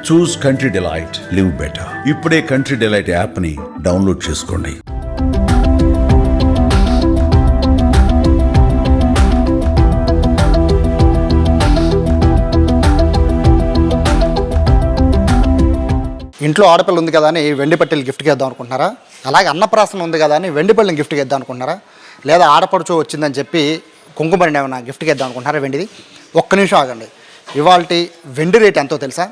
చూస్ country delight, live better. ఇప్పుడే country delight యాప్ని download చేసుకోండి. ఇంట్లో ఆడపిల్ల ఉంది కదా అని వెండి పట్టీలు గిఫ్ట్గా ఇద్దాం అనుకుంటున్నారా? అలాగే అన్నప్రాసన ఉంది కదా అని వెండి పళ్ళని గిఫ్ట్గా ఇద్దాం అనుకుంటున్నారా? లేదా ఆడపడుచు వచ్చిందని చెప్పి కుంకుమరిని ఏమైనా గిఫ్ట్గా ఇద్దాం అనుకుంటున్నారా వెండిది? ఒక్క నిమిషం ఆగండి. ఇవాల్టి వెండి రేట్ ఎంతో తెలుసా?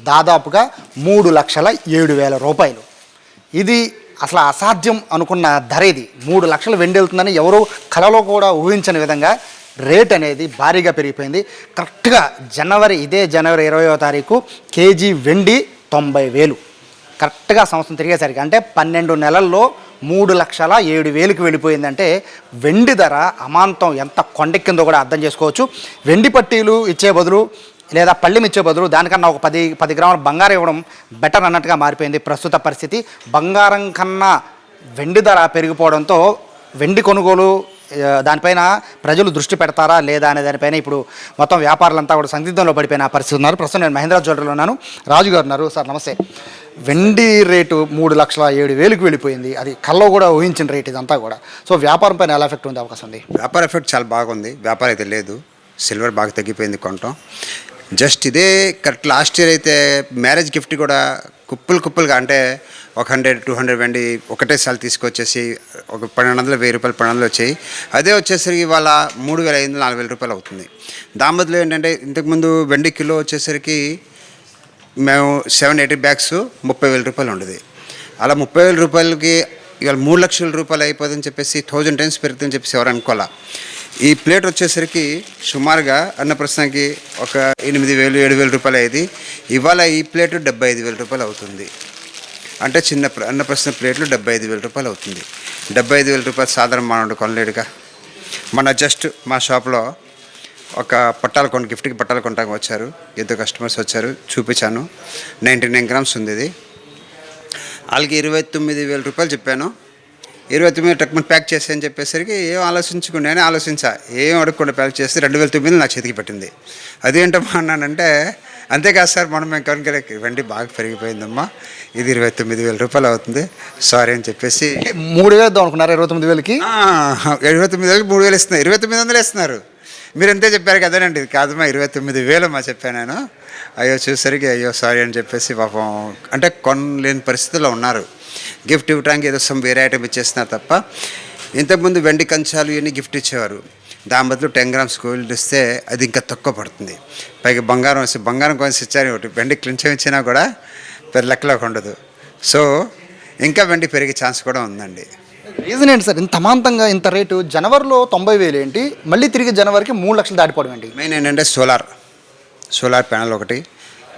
దాదాపుగా 3,07,000 రూపాయలు. ఇది అసలు అసాధ్యం అనుకున్న ధర. ఇది 3 లక్షలు వెండి వెళ్తుందని ఎవరు కలలో కూడా ఊహించని విధంగా రేట్ అనేది భారీగా పెరిగిపోయింది. కరెక్ట్గా ఇదే జనవరి 20వ తారీఖు కేజీ వెండి 90,000. కరెక్ట్గా సంవత్సరం తిరిగేసరికి అంటే 12 నెలల్లో 3,07,000కి వెళ్ళిపోయిందంటే వెండి ధర అమాంతం ఎంత కొండెక్కిందో కూడా అర్థం చేసుకోవచ్చు. వెండి పట్టీలు ఇచ్చే బదులు లేదా పళ్ళెం ఇచ్చే బదులు దానికన్నా ఒక 10 గ్రాముల బంగారం ఇవ్వడం బెటర్ అన్నట్టుగా మారిపోయింది ప్రస్తుత పరిస్థితి. బంగారం కన్నా వెండి ధర పెరిగిపోవడంతో వెండి కొనుగోలు దానిపైన ప్రజలు దృష్టి పెడతారా లేదా అనే దానిపైన ఇప్పుడు మొత్తం వ్యాపారులంతా కూడా సందిగ్ధంలో పడిపోయిన పరిస్థితి ఉన్నారు. ప్రస్తుతం నేను మహేంద్ర జ్యువెలరీలో ఉన్నాను. రాజు గారు ఉన్నారు. సార్ నమస్తే. వెండి రేటు 3,07,000కి వెళ్ళిపోయింది. అది కల్లో కూడా ఊహించిన రేట్ ఇదంతా కూడా. సో వ్యాపారం పైన ఎలా ఎఫెక్ట్ ఉంది అవకాశం ఉంది? వ్యాపార ఎఫెక్ట్ చాలా బాగుంది. వ్యాపారం అయితే లేదు. సిల్వర్ బాగా తగ్గిపోయింది కొనటం. జస్ట్ ఇదే కరెక్ట్ లాస్ట్ ఇయర్ అయితే మ్యారేజ్ గిఫ్ట్ కూడా కుప్పలుగా అంటే 100-200 వెండి ఒకటేసారి తీసుకొచ్చేసి ఒక 1,200, 1,000 రూపాయలు 1,200 వచ్చాయి. అదే వచ్చేసరికి ఇవాళ 3,500-4,000 రూపాయలు అవుతుంది. దాని బదులు ఏంటంటే ఇంతకుముందు వెండి కిలో వచ్చేసరికి మేము 780 బ్యాగ్స్ 30,000 రూపాయలు ఉండేది. అలా 30,000 రూపాయలకి ఇవాళ 3 లక్షల రూపాయలు అయిపోతుందని చెప్పేసి 1000 టైమ్స్ పెరుగుతుందని చెప్పేసి ఎవరు అనుకోవాలా. ఈ ప్లేట్ వచ్చేసరికి సుమారుగా అన్నప్రశ్నకి ఒక 8,000-7,000 రూపాయలు అయ్యేది. ఇవాళ ఈ ప్లేటు 75,000 రూపాయలు అవుతుంది. అంటే చిన్న అన్నప్రశ్న ప్లేట్లు 75,000 రూపాయలు అవుతుంది. 75,000 రూపాయలు సాధారణ మానవుడు కొనలేడుగా. మన జస్ట్ మా షాప్లో ఒక గిఫ్ట్కి పట్టాలు కొనడానికి వచ్చారు. ఇద్దరు కస్టమర్స్ వచ్చారు, చూపించాను. 99 గ్రామ్స్ ఉంది ఇది. వాళ్ళకి 29,000 రూపాయలు చెప్పాను. 29 టక్మని ప్యాక్ చేసి అని చెప్పేసరికి ఏం ఆలోచించా ఏం అడగకుండా ప్యాక్ చేసి 2,900 నా చేతికి పెట్టింది. అదేంటమ్మా అన్నానంటే, అంతేకాదు సార్ మేము కనుక వెండి బాగా పెరిగిపోయిందమ్మా, ఇది 29,000 రూపాయలు అవుతుంది, సారీ అని చెప్పేసి 3,000 వేద్దాం అనుకున్నారు. 29,000కి 79,000కి 3,000 ఇస్తున్నారు. 2,900 ఇస్తున్నారు. మీరు ఎంతే చెప్పారు కదనండి. ఇది కాదమ్మా 29,000 మా చెప్పాను నేను. చూసరికి సారీ అని చెప్పేసి పాపం అంటే కొనలేని పరిస్థితుల్లో ఉన్నారు. గిఫ్ట్ ఇవ్వడానికి ఏదో వేరే ఐటమ్ ఇచ్చేస్తున్నారు తప్ప ఇంతకుముందు వెండి కంచాలు ఇవన్నీ గిఫ్ట్ ఇచ్చేవారు. దాని బదులు 10 గ్రామ్స్ గోల్డ్ ఇస్తే అది ఇంకా తక్కువ పడుతుంది. పైగా బంగారం కొనిసి ఇచ్చారు. ఒకటి వెండి క్లించం ఇచ్చినా కూడా లెక్కలోకి ఉండదు. సో ఇంకా వెండి పెరిగే ఛాన్స్ కూడా ఉందండి. రీజన్ ఏంటి సార్ ఇంత అమాంతంగా ఇంత రేటు? జనవరిలో 90,000 ఏంటి, మళ్ళీ తిరిగి జనవరికి 3 లక్షలు దాటిపోవడం ఏంటి? మెయిన్ ఏంటంటే సోలార్ ప్యానల్ ఒకటి,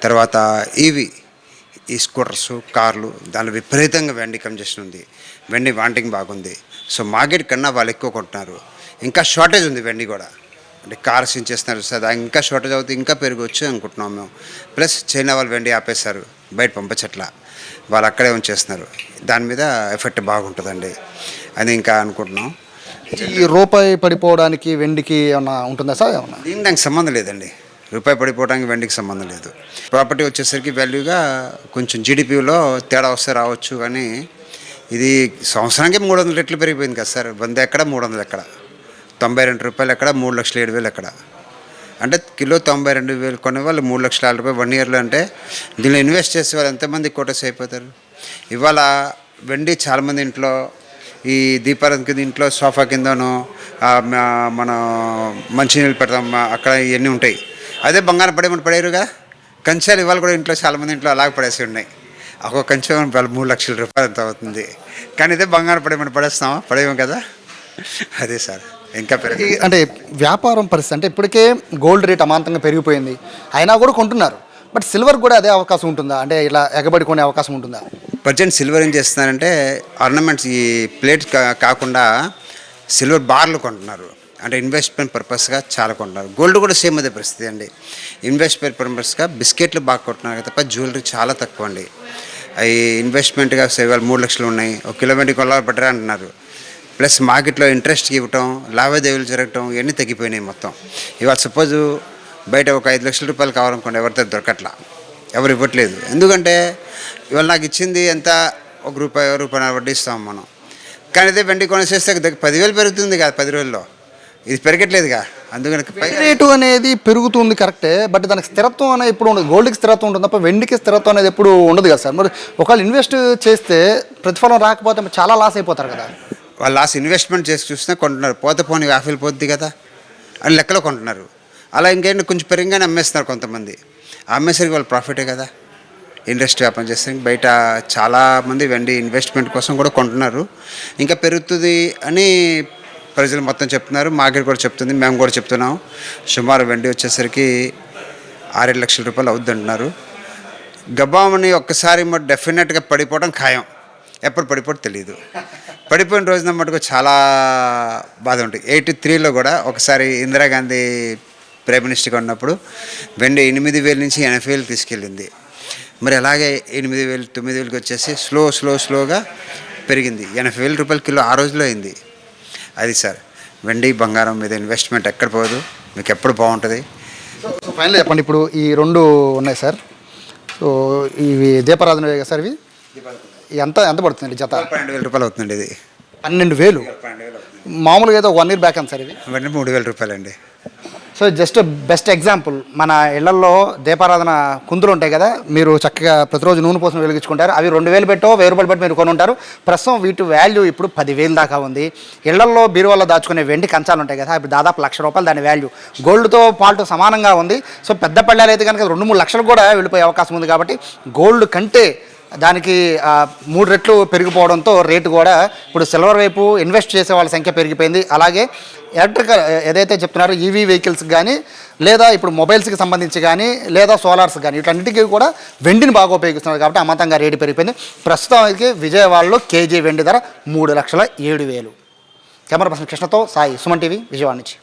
తర్వాత ఈ స్కూటర్స్, కార్లు, దానిలో విపరీతంగా వెండి కంజెషన్ ఉంది. వెండి వాంటింగ్ బాగుంది. సో మార్కెట్ కన్నా వాళ్ళు ఎక్కువ కొంటున్నారు. ఇంకా షార్టేజ్ ఉంది వెండి కూడా. అంటే కార్స్ ఇచ్చేస్తున్నారు సార్, ఇంకా షార్టేజ్ అవుతుంది, ఇంకా పెరగవచ్చు అనుకుంటున్నాం మేము. ప్లస్ చైనా వాళ్ళు వెండి ఆపేశారు, బయట పంపించట్లా, వాళ్ళు అక్కడే ఉంచేస్తున్నారు. దాని మీద ఎఫెక్ట్ బాగుంటుందండి అని ఇంకా అనుకుంటున్నాం. ఈ రూపాయి పడిపోవడానికి వెండికి ఏమన్నా ఉంటుందా సార్? ఏమన్నా దానికి సంబంధం లేదండి. రూపాయి పడిపోవడానికి వెండికి సంబంధం లేదు. ప్రాపర్టీ వచ్చేసరికి వాల్యూగా కొంచెం జీడిపిలో తేడా వస్తే రావచ్చు, కానీ ఇది సంవత్సరానికి 300 రెట్లు పెరిగిపోయింది కదా సార్. 100 ఎక్కడ, 300 ఎక్కడ, 92 రూపాయలు ఎక్కడ, 3,07,000 ఎక్కడ. అంటే కిలో 92,000 కొనే వాళ్ళు 3,06,000 రూపాయలు 1 ఇయర్లో. అంటే దీనిలో ఇన్వెస్ట్ చేసే వాళ్ళు ఎంతమంది కోటస్ అయిపోతారు. ఇవాళ వెండి చాలామంది ఇంట్లో ఈ దీపారాధనకి ఇంట్లో సోఫా కిందనో మన మంచినీళ్ళు పెడతాం అక్కడ ఇవన్నీ ఉంటాయి. అదే బంగారం పడేరుగా. కంచాలు ఇవాళ కూడా ఇంట్లో చాలామంది ఇంట్లో అలాగే పడేసి ఉన్నాయి. ఒక్కొక్క కంచెం 3 లక్షల రూపాయలు ఎంత అవుతుంది. కానీ ఇదే బంగారం పడేయము కదా. అదే సార్ ఇంకా అంటే వ్యాపారం పరిస్థితి అంటే ఇప్పటికే గోల్డ్ రేట్ అమాంతంగా పెరిగిపోయింది, అయినా కూడా కొంటున్నారు. బట్ సిల్వర్ కూడా అదే అవకాశం ఉంటుందా? అంటే ఇలా ఎగబడి కొనే అవకాశం ఉంటుందా? ప్రజెంట్ సిల్వర్ ఏం చేస్తున్నారంటే ఆర్నమెంట్స్ ఈ ప్లేట్ కాకుండా సిల్వర్ బార్లు కొంటున్నారు. అంటే ఇన్వెస్ట్మెంట్ పర్పస్గా చాలా కొంటున్నారు. గోల్డ్ కూడా సేమ్ అదే పరిస్థితి అండి. ఇన్వెస్ట్మెంట్ పర్పస్గా బిస్కెట్లు బాగా కొంటున్నారు తప్ప జ్యువెలరీ చాలా తక్కువ అండి. అవి ఇన్వెస్ట్మెంట్గా ఇవాళ 3 లక్షలు ఉన్నాయి, 1 కిలో వెండి కొనాలి బెటర్ అంటున్నారు. ప్లస్ మార్కెట్లో ఇంట్రెస్ట్ ఇవ్వటం, లావాదేవీలు జరగటం ఇవన్నీ తగ్గిపోయినాయి మొత్తం. ఇవాళ సపోజు బయట ఒక 5 లక్షల రూపాయలు కావాలనుకోండి, ఎవరితో దొరకట్లా. ఎవరు ఇవ్వట్లేదు. ఎందుకంటే ఇవాళ నాకు ఇచ్చింది ఎంత, ₹1 వడ్డీ ఇస్తాం మనం. కానీ అదే వెండి కొనేసేస్తే 10,000 పెరుగుతుంది కదా 10 రోజుల్లో. ఇది పెరగట్లేదుగా. అందుకని రేటు అనేది పెరుగుతుంది కరెక్టే, బట్ దానికి స్థిరత్వం అనేది ఎప్పుడు ఉండదు. గోల్డ్కి స్థిరత్వం ఉంటుంది తప్ప వెండికి స్థిరత్వం అనేది ఎప్పుడు ఉండదు కదా సార్. మరి ఒకవేళ ఇన్వెస్ట్ చేస్తే ప్రతిఫలం రాకపోతే చాలా లాస్ అయిపోతారు కదా. వాళ్ళు లాస్ ఇన్వెస్ట్మెంట్ చేసి చూసినా కొంటున్నారు. పోనీ ఆఫీలు పోద్ది కదా అని లెక్కలో కొంటున్నారు. అలా ఇంకేంటి కొంచెం పెరిగానే అమ్మేస్తున్నారు కొంతమంది. అమ్మేసరికి వాళ్ళు ప్రాఫిటే కదా. ఇండస్ట్రీ వ్యాపారం చేస్తే బయట చాలామంది వెండి ఇన్వెస్ట్మెంట్ కోసం కూడా కొంటున్నారు. ఇంకా పెరుగుతుంది అని ప్రజలు మొత్తం చెప్తున్నారు. మార్కెట్ కూడా చెప్తుంది, మేము కూడా చెప్తున్నాం. సుమారు వెండి వచ్చేసరికి 6-7 లక్షల రూపాయలు అవుద్ది అంటున్నారు. గబామని ఒక్కసారి డెఫినెట్గా పడిపోవడం ఖాయం. ఎప్పుడు పడిపోవడం తెలియదు. పడిపోయిన రోజున మటుకు చాలా బాధ ఉంటుంది. 83లో కూడా ఒకసారి ఇందిరాగాంధీ ప్రైమ్ మినిస్టర్గా ఉన్నప్పుడు వెండి 8,000 నుంచి 80,000 తీసుకెళ్ళింది. మరి అలాగే 8,000 9,000కి వచ్చేసి స్లోగా పెరిగింది. 80,000 రూపాయల కిలో ఆ రోజులో అయింది. అది సార్, వెండి బంగారం మీద ఇన్వెస్ట్మెంట్ ఎక్కడ పోదు, మీకు ఎప్పుడు బాగుంటుంది. సో ఫైనల్ చెప్పండి, ఇప్పుడు ఈ 2 ఉన్నాయి సార్. సో ఇవి దీపారాధన కదా సార్. ఇవి ఎంత పడుతుంది జత? 12,000 రూపాయలు అవుతుందండి. ఇది 12,000 మామూలుగా అయితే 1 year బ్యాక్ అని సార్. ఇవి వెంటనే 3,000 రూపాయలండి. సో జస్ట్ బెస్ట్ ఎగ్జాంపుల్, మన ఇళ్లలో దీపారాధన కుందులు ఉంటాయి కదా, మీరు చక్కగా ప్రతిరోజు నూనె పోసం వెలిగించుకుంటారు. అవి 2,000 పెట్టో 1,000 రూపాయలు పెట్టి మీరు కొని ఉంటారు. ప్రస్తుతం వీటి వాల్యూ ఇప్పుడు 10,000 దాకా ఉంది. ఇళ్లలో బీరువాల్లో దాచుకునే వెండి కంచాలు ఉంటాయి కదా, ఇప్పుడు దాదాపు ₹1,00,000 దాని వాల్యూ. గోల్డ్తో పాటు సమానంగా ఉంది. సో పెద్ద పళ్ళాలు అయితే కనుక 2-3 లక్షలు కూడా వెళ్ళిపోయే అవకాశం ఉంది. కాబట్టి గోల్డ్ కంటే దానికి 3 రెట్లు పెరిగిపోవడంతో రేటు కూడా ఇప్పుడు సిల్వర్ వైపు ఇన్వెస్ట్ చేసే వాళ్ళ సంఖ్య పెరిగిపోయింది. అలాగే ఎలక్ట్రికల్ ఏదైతే చెప్తున్నారో ఈవీ వెహికల్స్కి కానీ, లేదా ఇప్పుడు మొబైల్స్కి సంబంధించి కానీ, లేదా సోలార్స్ కానీ, వీటన్నిటికీ కూడా వెండిని బాగా ఉపయోగిస్తున్నారు. కాబట్టి అమాంతంగా రేటు పెరిగిపోయింది. ప్రస్తుతానికి విజయవాడలో కేజీ వెండి ధర 3,07,000. కెమెరా పర్సన్ కృష్ణతో సాయి, సుమన్ టీవీ, విజయవాడ నుంచి.